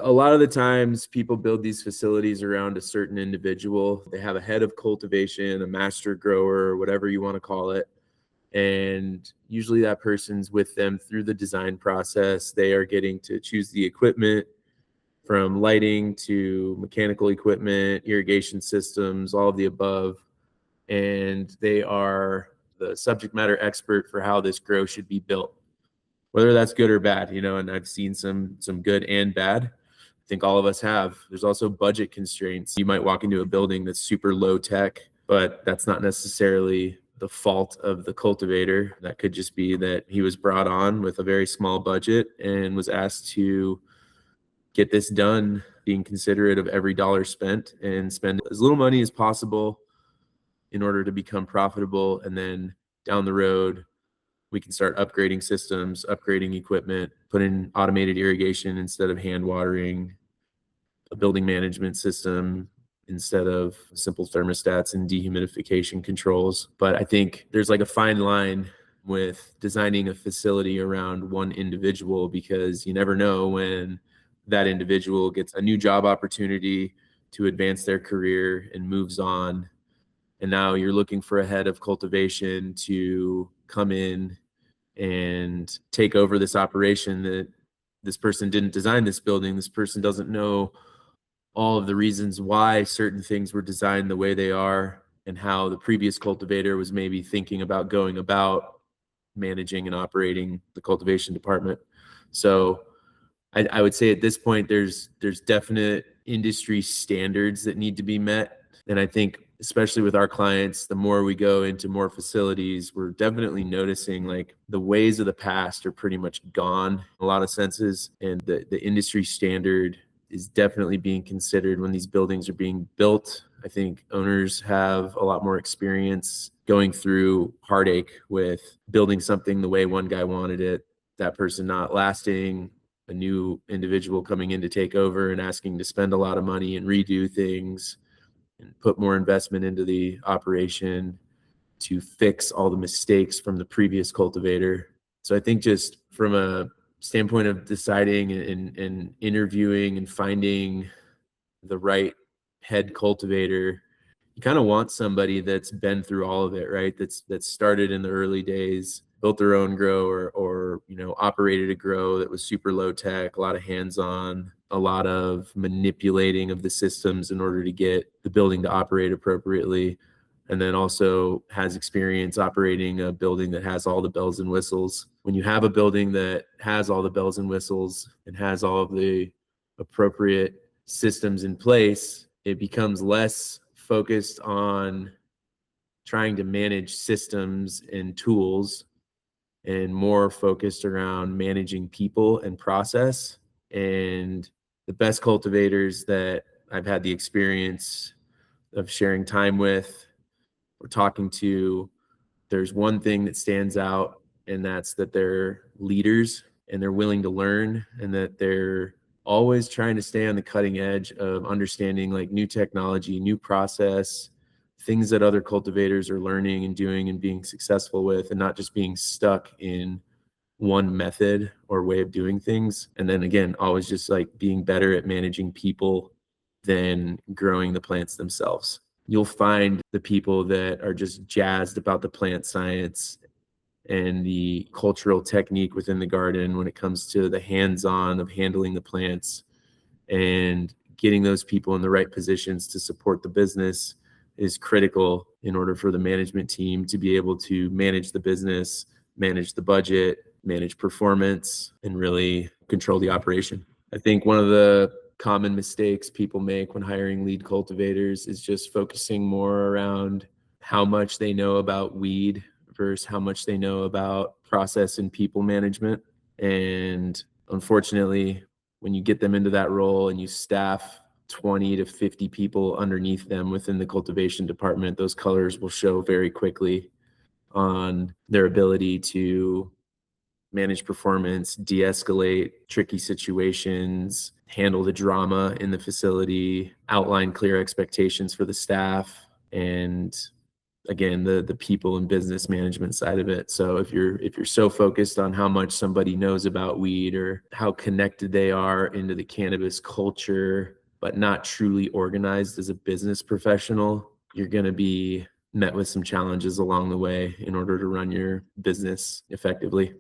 A lot of the times people build these facilities around a certain individual. They have a head of cultivation, a master grower, whatever you want to call it. And usually that person's with them through the design process. They are getting to choose the equipment, from lighting to mechanical equipment, irrigation systems, all of the above. And they are the subject matter expert for how this grow should be built, whether that's good or bad, and I've seen some good and bad. I think all of us have. There's also budget constraints. You might walk into a building that's super low tech, but that's not necessarily the fault of the cultivator. That could just be that he was brought on with a very small budget and was asked to get this done, being considerate of every dollar spent and spend as little money as possible in order to become profitable. And then down the road, we can start upgrading systems, upgrading equipment, put in automated irrigation instead of hand watering, a building management system instead of simple thermostats and dehumidification controls. But I think there's like a fine line with designing a facility around one individual, because you never know when that individual gets a new job opportunity to advance their career and moves on. And now you're looking for a head of cultivation to come in and take over this operation that this person didn't design this building. This person doesn't know all of the reasons why certain things were designed the way they are and how the previous cultivator was maybe thinking about going about managing and operating the cultivation department. So I would say at this point, there's definite industry standards that need to be met. And I think especially with our clients, the more we go into more facilities, we're definitely noticing like the ways of the past are pretty much gone in a lot of senses. And the industry standard is definitely being considered when these buildings are being built. I think owners have a lot more experience going through heartache with building something the way one guy wanted it, that person not lasting, a new individual coming in to take over and asking to spend a lot of money and redo things and put more investment into the operation to fix all the mistakes from the previous cultivator. So I think just from a standpoint of deciding and interviewing and finding the right head cultivator, you kind of want somebody that's been through all of it, right? That's started in the early days, built their own grow or operated a grow that was super low tech, a lot of hands-on, a lot of manipulating of the systems in order to get the building to operate appropriately. And then also has experience operating a building that has all the bells and whistles. When you have a building that has all the bells and whistles and has all of the appropriate systems in place, it becomes less focused on trying to manage systems and tools and more focused around managing people and process. And the best cultivators that I've had the experience of sharing time with or talking to, there's one thing that stands out, and that's that they're leaders and they're willing to learn, and that they're always trying to stay on the cutting edge of understanding like new technology, new process, things that other cultivators are learning and doing and being successful with, and not just being stuck in one method or way of doing things. And then again, always just like being better at managing people than growing the plants themselves. You'll find the people that are just jazzed about the plant science and the cultural technique within the garden when it comes to the hands-on of handling the plants, and getting those people in the right positions to support the business is critical in order for the management team to be able to manage the business, manage the budget, manage performance, and really control the operation. I think one of the common mistakes people make when hiring lead cultivators is just focusing more around how much they know about weed versus how much they know about process and people management. And unfortunately, when you get them into that role and you staff 20 to 50 people underneath them within the cultivation department, those colors will show very quickly on their ability to manage performance, de-escalate tricky situations, handle the drama in the facility, outline clear expectations for the staff, and again, the people and business management side of it. So if you're so focused on how much somebody knows about weed or how connected they are into the cannabis culture, but not truly organized as a business professional, you're going to be met with some challenges along the way in order to run your business effectively.